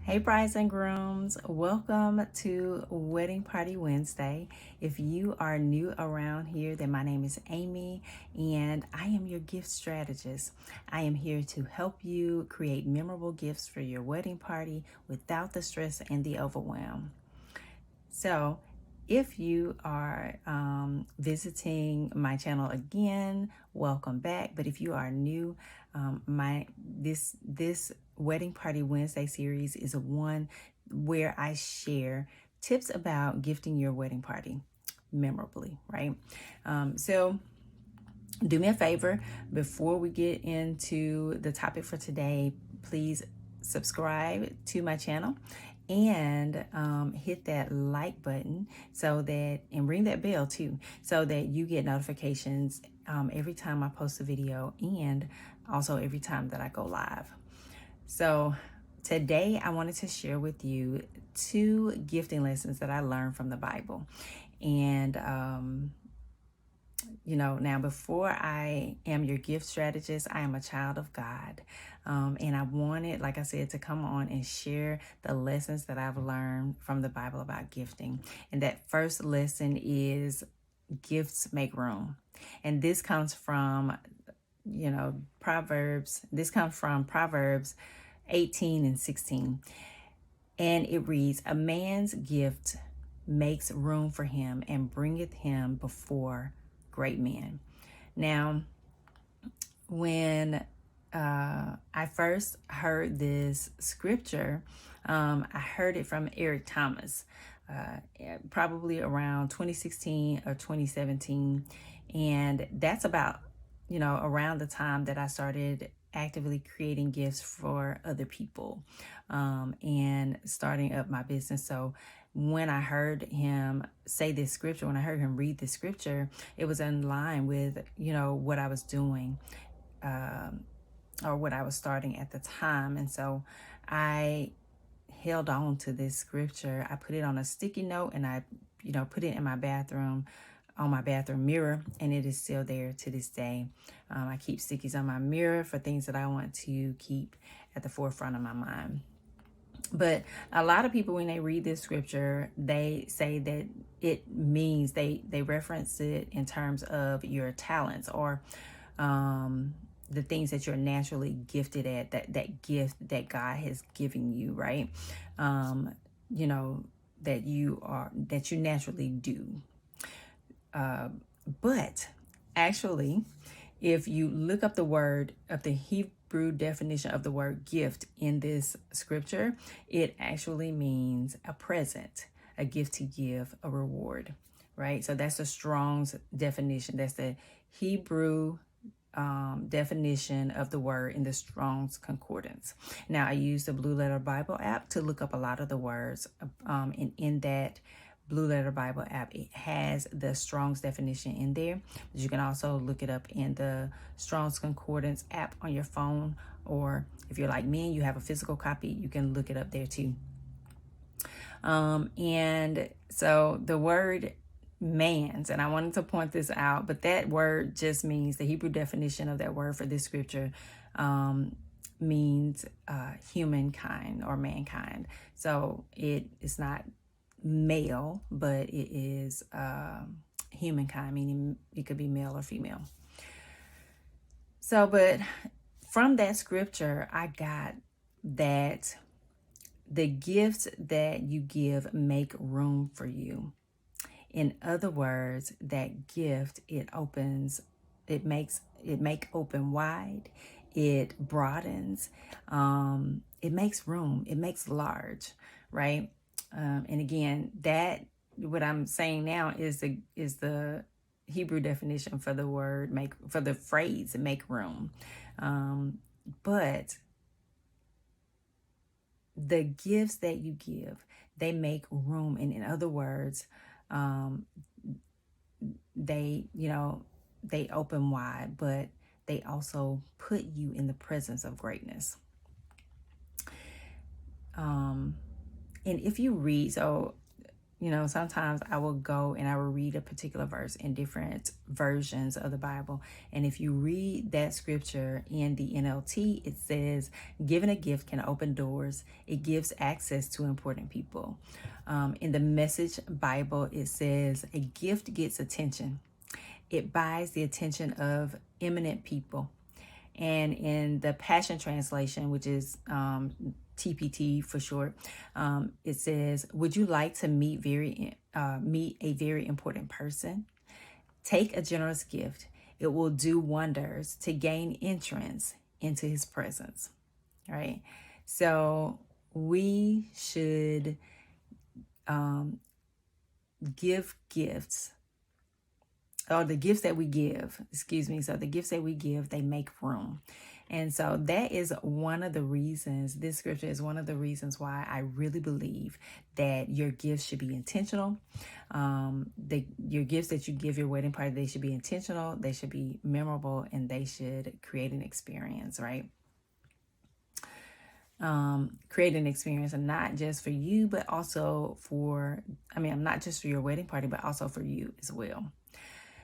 Hey, brides and grooms, welcome to Wedding Party Wednesday. If you are new around here, then my name is Amy and I am your gift strategist. I am here to help you create memorable gifts for your wedding party without the stress and the overwhelm. So, if you are visiting my channel again, welcome back. But if you are new, this Wedding Party Wednesday series is one where I share tips about gifting your wedding party memorably, right? So do me a favor before we get into the topic for today. Please subscribe to my channel and hit that like button and ring that bell too, so that you get notifications every time I post a video and also every time that I go live. So today I wanted to share with you 2 gifting lessons that I learned from the Bible. And now before I am your gift strategist, I am a child of God. And I wanted, like I said, to come on and share the lessons that I've learned from the Bible about gifting. And that first lesson is gifts make room. And this comes from, Proverbs. This comes from Proverbs 18:16. And it reads, "A man's gift makes room for him and bringeth him before great men." Now, when I first heard this scripture, I heard it from Eric Thomas, probably around 2016 or 2017. And that's about, around the time that I started actively creating gifts for other people and starting up my business. So when I heard him say this scripture, when I heard him read this scripture, it was in line with, what I was doing or what I was starting at the time. And so I held on to this scripture. I put it on a sticky note and I, put it in my bathroom, on my bathroom mirror, and it is still there to this day. I keep stickies on my mirror for things that I want to keep at the forefront of my mind. But a lot of people, when they read this scripture, they say that it means they reference it in terms of your talents or the things that you're naturally gifted at, that gift that God has given you, right? That you naturally do. But actually, if you look up the Hebrew definition of the word gift in this scripture, it actually means a present, a gift to give, a reward, right? So that's the Strong's definition. That's the Hebrew definition of the word in the Strong's Concordance. Now, I use the Blue Letter Bible app to look up a lot of the words, and in that Blue Letter Bible app, it has the Strong's definition in there. But you can also look it up in the Strong's Concordance app on your phone, or if you're like me and you have a physical copy, you can look it up there too. And so the word man's, and I wanted to point this out, but that word just means, the Hebrew definition of that word for this scripture means humankind or mankind. So it is not male, but it is humankind, meaning it could be male or female. So, but from that scripture, I got that the gifts that you give make room for you. In other words, that gift, it make open wide, it broadens, it makes room, it makes large, right? And again, that what I'm saying now is the Hebrew definition for the word for the phrase make room. But the gifts that you give, they make room. And in other words, they open wide, but they also put you in the presence of greatness. And if you read, so sometimes I will go and I will read a particular verse in different versions of the Bible. And if you read that scripture in the NLT, it says, giving a gift can open doors. It gives access to important people. In the Message Bible, it says, a gift gets attention. It buys the attention of eminent people. And in the Passion Translation, which is TPT for short, it says, would you like to meet a very important person? Take a generous gift. It will do wonders to gain entrance into his presence, right? So we should give gifts, or the gifts that we give, so the gifts that we give, they make room. And so that is one of the reasons, this scripture is one of the reasons why I really believe that your gifts should be intentional. Your gifts that you give your wedding party, they should be intentional, they should be memorable, and they should create an experience, right? Create an experience, and not just for you, but also not just for your wedding party, but also for you as well.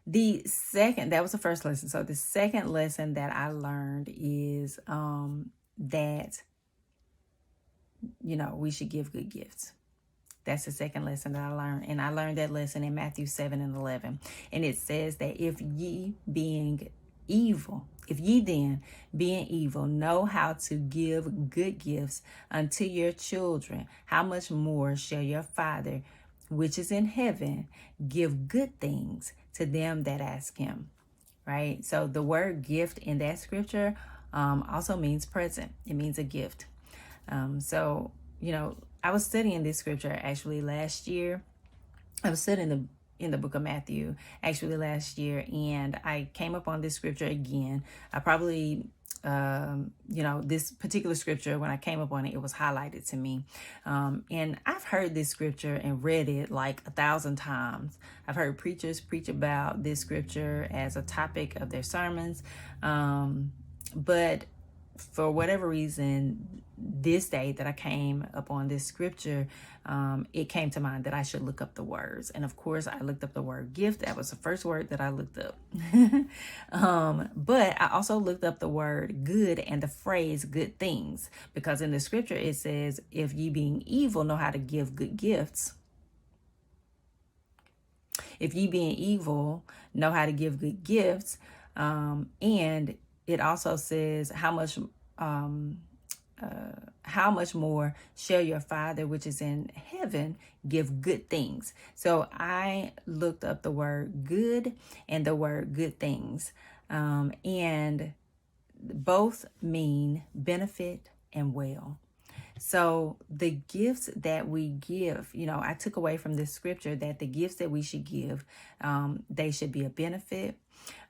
That was the first lesson. So the second lesson that I learned is that, we should give good gifts. That's the second lesson that I learned. And I learned that lesson in Matthew 7:11. And it says that if ye then, being evil, know how to give good gifts unto your children, how much more shall your Father, which is in heaven, give good things to them that ask him, right? So the word gift in that scripture also means present. It means a gift. So, I was studying this scripture actually last year. I was studying in the book of Matthew actually last year, and I came up on this scripture again. I probably this particular scripture, when I came up on it, it was highlighted to me. And I've heard this scripture and read it like 1,000 times. I've heard preachers preach about this scripture as a topic of their sermons. But for whatever reason, this day that I came upon this scripture, it came to mind that I should look up the words. And of course, I looked up the word gift. That was the first word that I looked up. But I also looked up the word good and the phrase good things, because in the scripture it says, if ye being evil know how to give good gifts. If ye being evil know how to give good gifts, and it also says how much more shall your Father which is in heaven give good things. So I looked up the word good and the word good things, and both mean benefit and well. So the gifts that we give, I took away from this scripture that the gifts that we should give, they should be a benefit.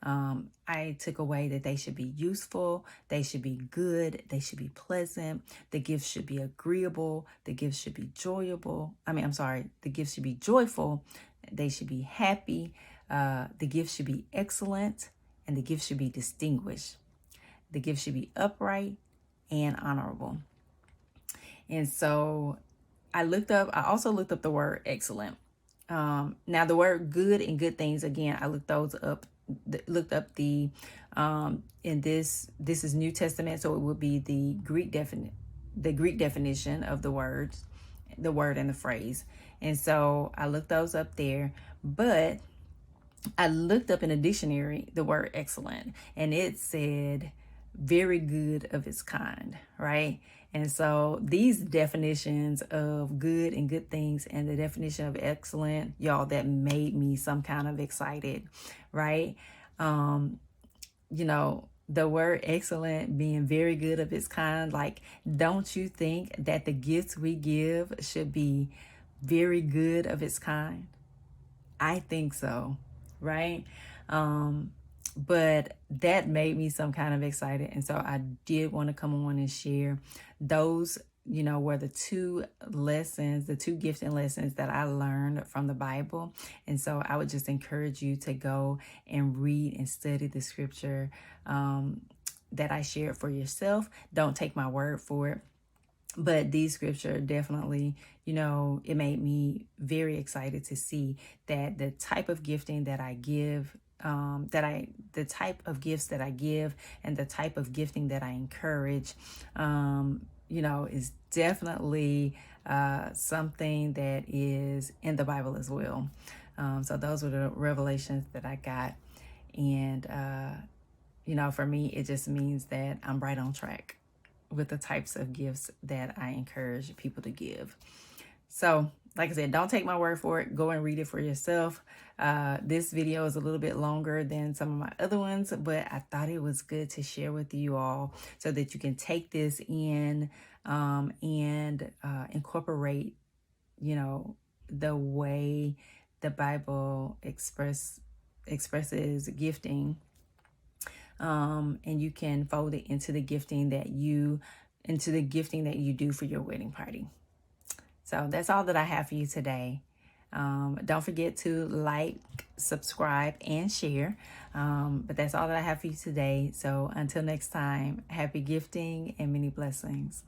I took away that they should be useful, they should be good, they should be pleasant, the gifts should be agreeable, the gifts should be the gifts should be joyful, they should be happy, the gifts should be excellent, and the gifts should be distinguished. The gifts should be upright and honorable. And so I also looked up the word excellent. Now the word good and good things, again, I looked up the in this is New Testament, so it would be the Greek definition of the word and the phrase. And so I looked those up there, but I looked up in a dictionary the word excellent, and it said very good of its kind, right? And so these definitions of good and good things and the definition of excellent, y'all, that made me some kind of excited, right? The word excellent being very good of its kind, like, don't you think that the gifts we give should be very good of its kind? I think so, right? But that made me some kind of excited. And so I did want to come on and share those, were the two gifting lessons that I learned from the Bible. And so I would just encourage you to go and read and study the scripture that I shared for yourself. Don't take my word for it. But these scripture definitely, it made me very excited to see that the type of gifting that I give, the type of gifts that I give, and the type of gifting that I encourage, is definitely something that is in the Bible as well. So those were the revelations that I got. And, for me, it just means that I'm right on track with the types of gifts that I encourage people to give. So, like I said, don't take my word for it. Go and read it for yourself. This video is a little bit longer than some of my other ones, but I thought it was good to share with you all so that you can take this in and incorporate, the way the Bible expresses gifting, and you can fold it into the gifting that you do for your wedding party. So that's all that I have for you today. Don't forget to like, subscribe, and share. But that's all that I have for you today. So until next time, happy gifting and many blessings.